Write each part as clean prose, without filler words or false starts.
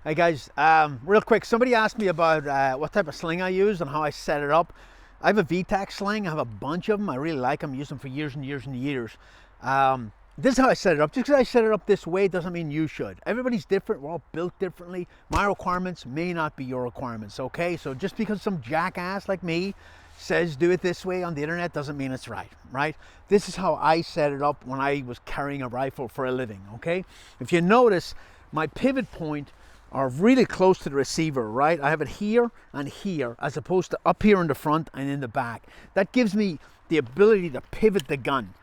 Hey guys, real quick, somebody asked me about what type of sling I use and how I set it up. I have a VTAC sling. I have a bunch of them. I really like them. Use them for years and years and years. This is how I set it up. Just because I set it up this way doesn't mean you should. Everybody's different. We're all built differently. My requirements may not be your requirements, okay? So just because some jackass like me says do it this way on the internet doesn't mean it's right? This is how I set it up when I was carrying a rifle for a living, okay? If you notice, my pivot point are really close to the receiver, right? I have it here and here, as opposed to up here in the front and in the back. That gives me the ability to pivot the gun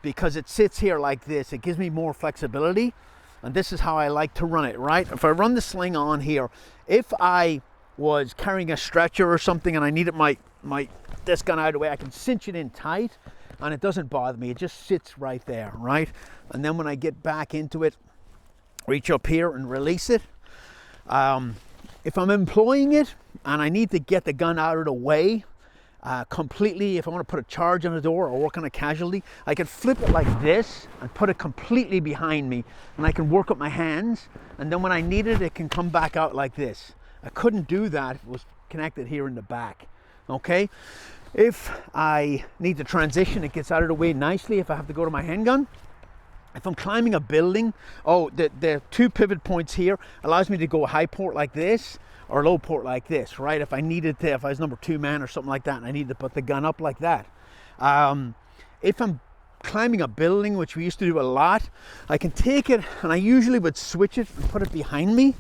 because it sits here like this. It gives me more flexibility, and this is how I like to run it, right? If I run the sling on here, if I was carrying a stretcher or something and I needed this gun out of the way, I can cinch it in tight and it doesn't bother me. It just sits right there, right? And then when I get back into it, reach up here and release it. If I'm employing it and I need to get the gun out of the way completely, if I want to put a charge on the door or work on a casualty, I can flip it like this and put it completely behind me, and I can work with my hands, and then when I need it, it can come back out like this. I couldn't do that if it was connected here in the back, okay? If I need to transition, it gets out of the way nicely if I have to go to my handgun. If I'm climbing a building, the two pivot points here allows me to go high port like this or low port like this, right? If I needed to, if I was number 2 man or something like that and I needed to put the gun up like that. If I'm climbing a building, which we used to do a lot, I can take it and I usually would switch it and put it behind me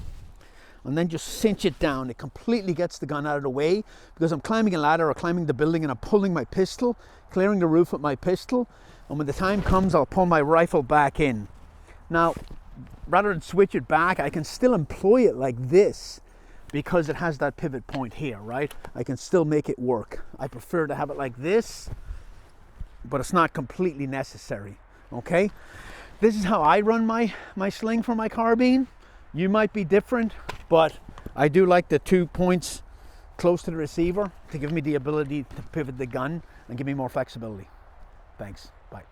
and then just cinch it down. It completely gets the gun out of the way because I'm climbing a ladder or climbing the building and I'm pulling my pistol, clearing the roof with my pistol. And when the time comes, I'll pull my rifle back in. Now, rather than switch it back, I can still employ it like this because it has that pivot point here, right? I can still make it work. I prefer to have it like this, but it's not completely necessary, okay? This is how I run my sling for my carbine. You might be different, but I do like the 2 points close to the receiver to give me the ability to pivot the gun and give me more flexibility. Thanks. Bye.